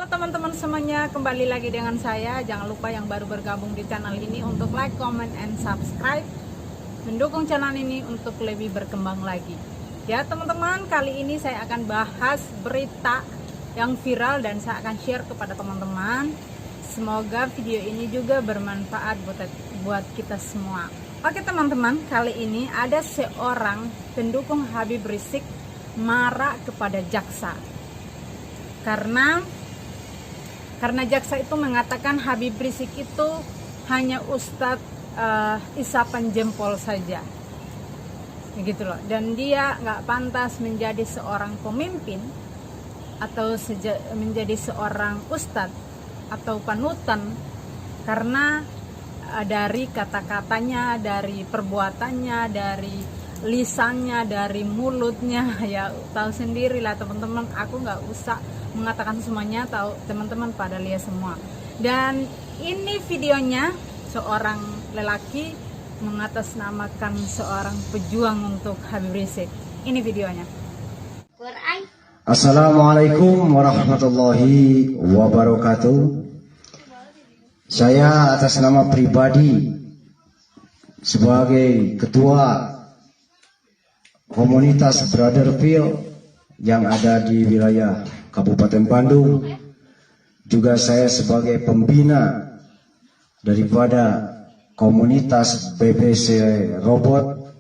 Halo teman-teman semuanya, kembali lagi dengan saya. Jangan lupa yang baru bergabung di channel ini untuk like, comment, and subscribe, mendukung channel ini untuk lebih berkembang lagi. Ya teman-teman, kali ini saya akan bahas berita yang viral dan saya akan share kepada teman-teman. Semoga video ini juga bermanfaat buat kita semua. Oke teman-teman, kali ini ada seorang pendukung Habib Rizik marah kepada jaksa karena jaksa itu mengatakan Habib Rizik itu hanya ustadz isapan jempol saja, begitu loh, dan dia nggak pantas menjadi seorang pemimpin atau menjadi seorang ustadz atau panutan karena dari kata-katanya, dari perbuatannya, dari lisannya, dari mulutnya. Ya tahu sendirilah teman-teman, aku nggak usah mengatakan semuanya, tahu teman-teman pada lihat semua. Dan ini videonya seorang lelaki mengatasnamakan seorang pejuang untuk Habib Rizik. Ini videonya. Assalamualaikum warahmatullahi wabarakatuh. Saya atas nama pribadi sebagai ketua komunitas Brotherfield yang ada di wilayah Kabupaten Bandung, juga saya sebagai pembina daripada komunitas BBC Robot,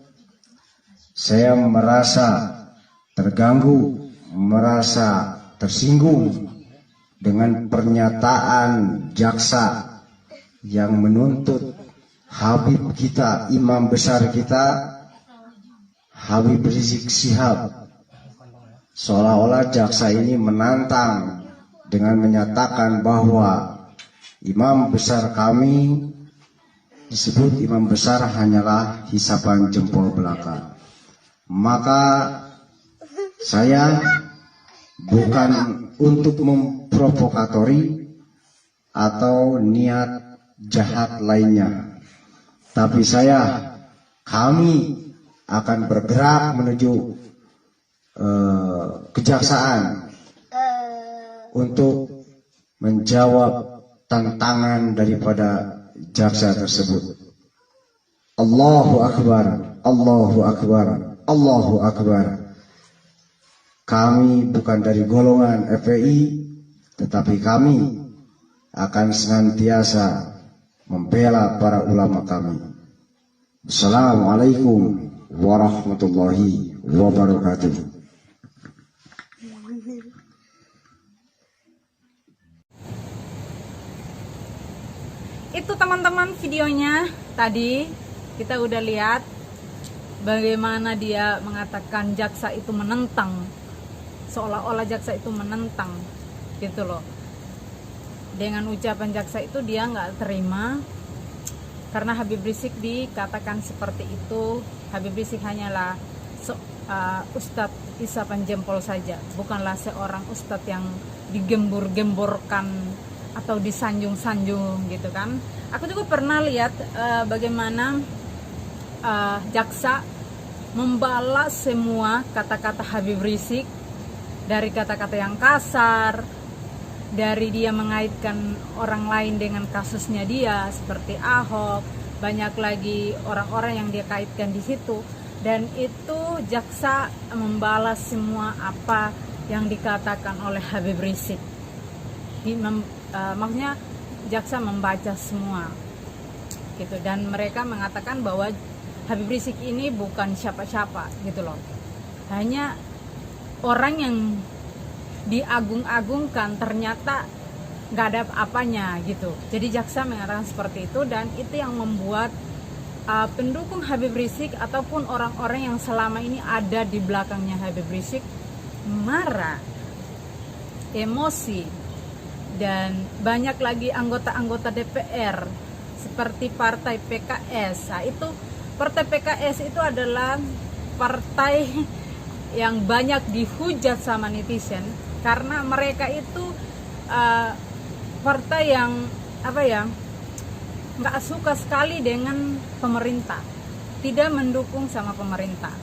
saya merasa terganggu, merasa tersinggung dengan pernyataan jaksa yang menuntut Habib kita, imam besar kita, Habib Rizik Syihab. Seolah-olah jaksa ini menantang dengan menyatakan bahwa imam besar kami disebut imam besar hanyalah hisapan jempol belaka. Maka saya bukan untuk memprovokatori atau niat jahat lainnya, tapi kami akan bergerak menuju kejaksaan untuk menjawab tantangan daripada jaksa tersebut. Allahu Akbar, Allahu Akbar, Allahu Akbar. Kami bukan dari golongan FPI, tetapi kami akan senantiasa membela para ulama kami. Assalamualaikum warahmatullahi wabarakatuh. Itu teman-teman videonya. Tadi kita udah lihat bagaimana dia mengatakan jaksa itu menentang, seolah-olah jaksa itu menentang gitu loh. Dengan ucapan jaksa itu dia nggak terima karena Habib Rizik dikatakan seperti itu. Habib Rizik hanyalah ustadz isapan jempol saja, bukanlah seorang ustadz yang digembur-gemborkan atau disanjung-sanjung gitu kan. Aku juga pernah lihat bagaimana jaksa membalas semua kata-kata Habib Rizik, dari kata-kata yang kasar, dari dia mengaitkan orang lain dengan kasusnya dia seperti Ahok, banyak lagi orang-orang yang dia kaitkan di situ, dan itu jaksa membalas semua apa yang dikatakan oleh Habib Rizik. Maksudnya jaksa membaca semua gitu, dan mereka mengatakan bahwa Habib Rizik ini bukan siapa-siapa gitu loh, hanya orang yang diagung-agungkan, ternyata nggak ada apanya gitu. Jadi jaksa mengatakan seperti itu, dan itu yang membuat pendukung Habib Rizik ataupun orang-orang yang selama ini ada di belakangnya Habib Rizik marah, emosi. Dan banyak lagi anggota-anggota DPR seperti partai PKS. Nah, itu partai PKS itu adalah partai yang banyak dihujat sama netizen karena mereka itu partai yang nggak suka sekali dengan pemerintah, tidak mendukung sama pemerintah.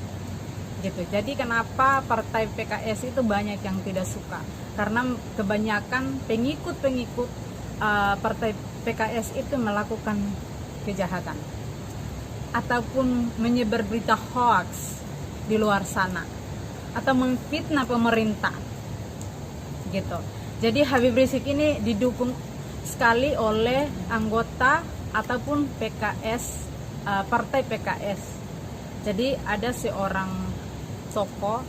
gitu. Jadi kenapa partai PKS itu banyak yang tidak suka, karena kebanyakan pengikut-pengikut partai PKS itu melakukan kejahatan ataupun menyebar berita hoax di luar sana atau memfitnah pemerintah gitu. Jadi Habib Rizik ini didukung sekali oleh anggota ataupun PKS, partai PKS. Jadi ada seorang tokoh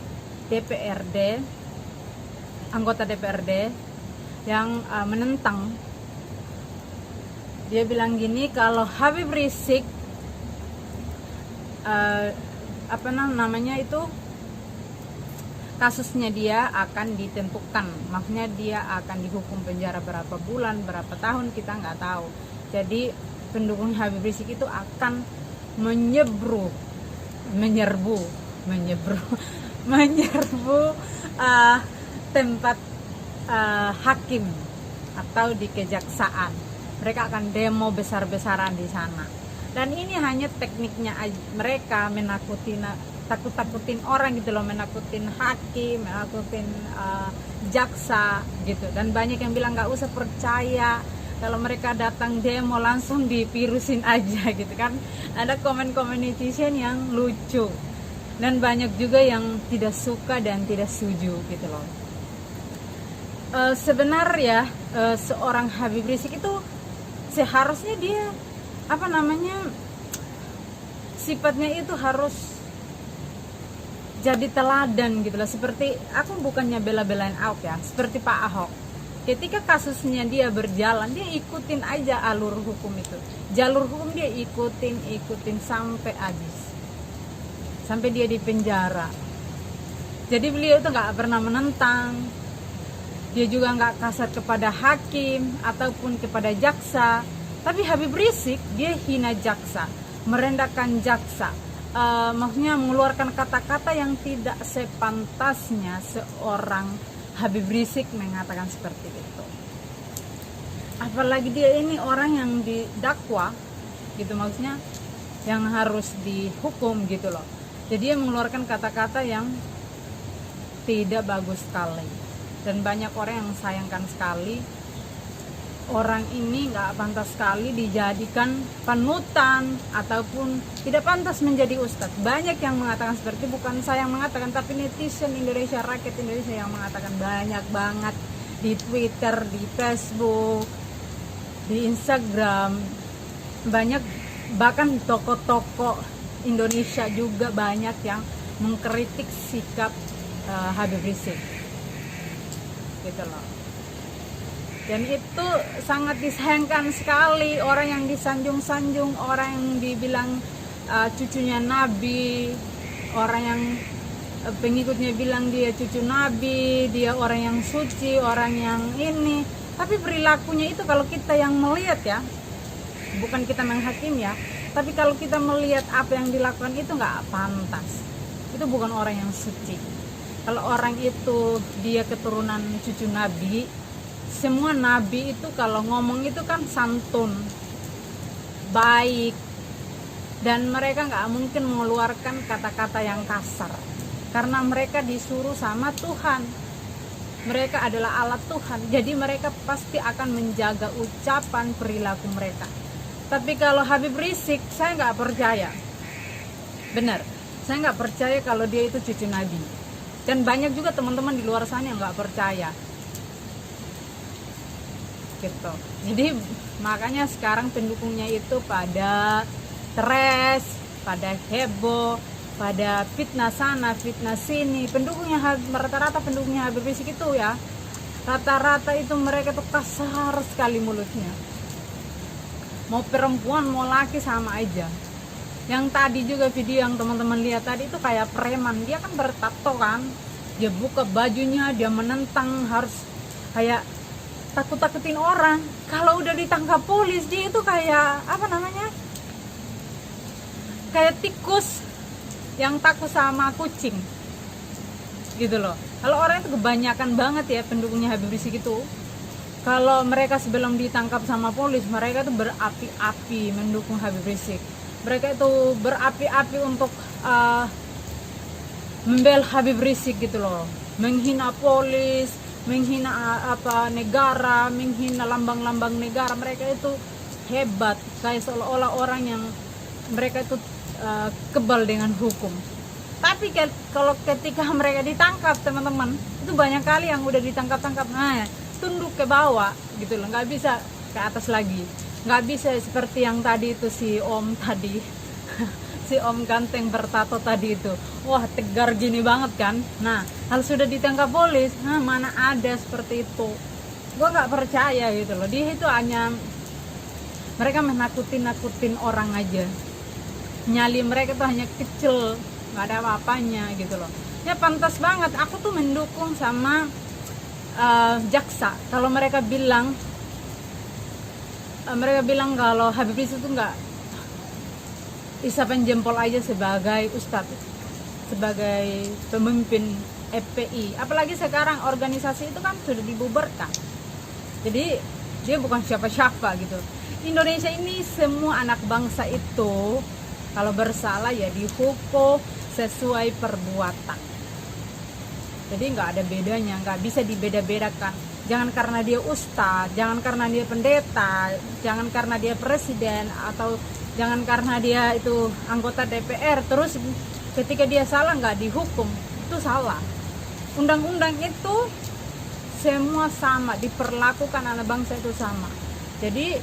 DPRD, anggota DPRD yang menentang. Dia bilang gini, kalau Habib Rizik kasusnya dia akan ditentukan, maksudnya dia akan dihukum penjara berapa bulan, berapa tahun, kita nggak tahu. Jadi pendukung Habib Rizik itu akan menyerbu tempat hakim atau di kejaksaan. Mereka akan demo besar-besaran di sana. Dan ini hanya tekniknya aja. Mereka takut-takutin orang gitu loh, menakutin hakim, menakutin jaksa gitu. Dan banyak yang bilang nggak usah percaya, kalau mereka datang demo langsung divirusin aja gitu kan. Ada komen-komen netizen yang lucu dan banyak juga yang tidak suka dan tidak setuju gitu loh. Sebenarnya seorang Habib Rizik itu seharusnya dia sifatnya itu harus jadi teladan gitu loh. Seperti aku bukannya bela-belain Ahok ya, seperti Pak Ahok. Ketika kasusnya dia berjalan, dia ikutin aja alur hukum itu. Jalur hukum dia ikutin sampai habis. Sampai dia di penjara. Jadi beliau itu nggak pernah menentang. Dia juga nggak kasar kepada hakim ataupun kepada jaksa. Tapi Habib Rizik dia hina jaksa, merendahkan jaksa. Maksudnya mengeluarkan kata-kata yang tidak sepantasnya seorang Habib Rizik mengatakan seperti itu. Apalagi dia ini orang yang didakwa gitu, maksudnya yang harus dihukum gitu loh. Jadi dia mengeluarkan kata-kata yang tidak bagus sekali. Dan banyak orang yang sayangkan sekali, orang ini nggak pantas sekali dijadikan panutan ataupun tidak pantas menjadi ustadz. Banyak yang mengatakan seperti, bukan saya yang mengatakan, tapi netizen Indonesia, rakyat Indonesia yang mengatakan banyak banget di Twitter, di Facebook, di Instagram, banyak, bahkan tokoh-tokoh Indonesia juga banyak yang mengkritik sikap Habib Rizik gitu loh. Dan itu sangat disayangkan sekali, orang yang disanjung-sanjung, orang yang dibilang cucunya Nabi, orang yang pengikutnya bilang dia cucu Nabi, dia orang yang suci, orang yang ini. Tapi perilakunya itu kalau kita yang melihat ya, bukan kita menghakim ya, tapi kalau kita melihat apa yang dilakukan itu nggak pantas. Itu bukan orang yang suci. Kalau orang itu dia keturunan cucu Nabi, semua nabi itu kalau ngomong itu kan santun, baik, dan mereka nggak mungkin mengeluarkan kata-kata yang kasar karena mereka disuruh sama Tuhan. Mereka adalah alat Tuhan, jadi mereka pasti akan menjaga ucapan, perilaku mereka. Tapi kalau Habib Rizik, saya nggak percaya. Benar, saya nggak percaya kalau dia itu cucu Nabi. Dan banyak juga teman-teman di luar sana yang nggak percaya gitu. Jadi makanya sekarang pendukungnya itu pada stres, pada heboh, pada fitnah sana, fitnah sini. Pendukungnya rata-rata pendukungnya Habib Rizik itu ya, rata-rata itu mereka tuh kasar sekali mulutnya. Mau perempuan mau laki sama aja. Yang tadi juga video yang teman-teman lihat tadi itu kayak preman, dia kan bertato kan, dia buka bajunya, dia menentang, harus kayak takut-takutin orang. Kalau udah ditangkap polis, dia itu kayak kayak tikus yang takut sama kucing gitu loh. Kalau orang itu kebanyakan banget ya pendukungnya Habib Rizik itu, kalau mereka sebelum ditangkap sama polis, mereka itu berapi-api mendukung Habib Rizik. Mereka itu berapi-api untuk membela Habib Rizik gitu loh, menghina polis, menghina negara, menghina lambang-lambang negara. Mereka itu hebat, kayak seolah-olah orang yang mereka itu kebal dengan hukum. Tapi kalau ketika mereka ditangkap, teman-teman, itu banyak kali yang udah ditangkap-tangkap, nah tunduk ke bawah gitu loh, nggak bisa ke atas lagi, nggak bisa seperti yang tadi itu si om tadi si om ganteng bertato tadi itu, wah tegar gini banget kan. Nah kalau sudah ditangkap polis, nah mana ada seperti itu. Gue nggak percaya gitu loh, dia itu hanya mereka menakutin orang aja, nyali mereka tuh hanya kecil, nggak ada apa-apanya gitu loh. Ya pantas banget aku tuh mendukung sama jaksa kalau mereka bilang kalau Habib Rizik itu nggak isapan jempol aja sebagai ustadz, sebagai pemimpin FPI. Apalagi sekarang organisasi itu kan sudah dibubarkan, jadi dia bukan siapa-siapa gitu. Indonesia ini semua anak bangsa itu kalau bersalah ya dihukum sesuai perbuatan. Jadi nggak ada bedanya, nggak bisa dibeda-bedakan. Jangan karena dia ustadz, jangan karena dia pendeta, jangan karena dia presiden, atau jangan karena dia itu anggota DPR, terus ketika dia salah nggak dihukum. Itu salah. Undang-undang itu semua sama, diperlakukan anak bangsa itu sama. Jadi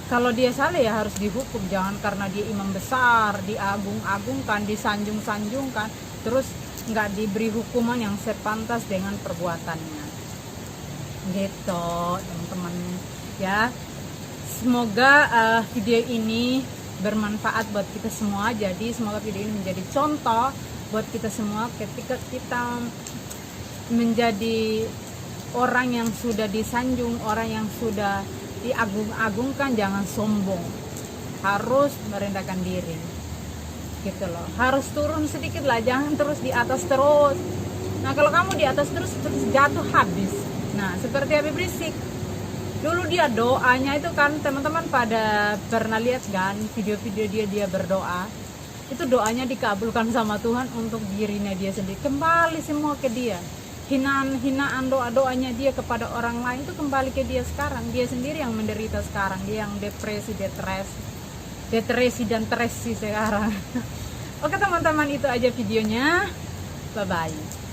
kalau dia salah ya harus dihukum. Jangan karena dia imam besar, diagung-agungkan, disanjung-sanjungkan, terus nggak diberi hukuman yang sepantas dengan perbuatannya. Gitu teman-teman ya. Semoga video ini bermanfaat buat kita semua. Jadi semoga video ini menjadi contoh buat kita semua ketika kita menjadi orang yang sudah disanjung, orang yang sudah diagung-agungkan. Jangan sombong, harus merendahkan diri gitu loh, harus turun sedikit lah, jangan terus di atas terus. Nah kalau kamu di atas terus jatuh habis. Nah seperti Habib Rizik dulu, dia doanya itu kan teman-teman pada pernah lihat kan video-video dia berdoa, itu doanya dikabulkan sama Tuhan untuk dirinya dia sendiri, kembali semua ke dia. Hinaan doa-doanya dia kepada orang lain itu kembali ke dia sekarang. Dia sendiri yang menderita sekarang, dia yang depresi dan teresi sekarang. Oke teman-teman, itu aja videonya. Bye bye.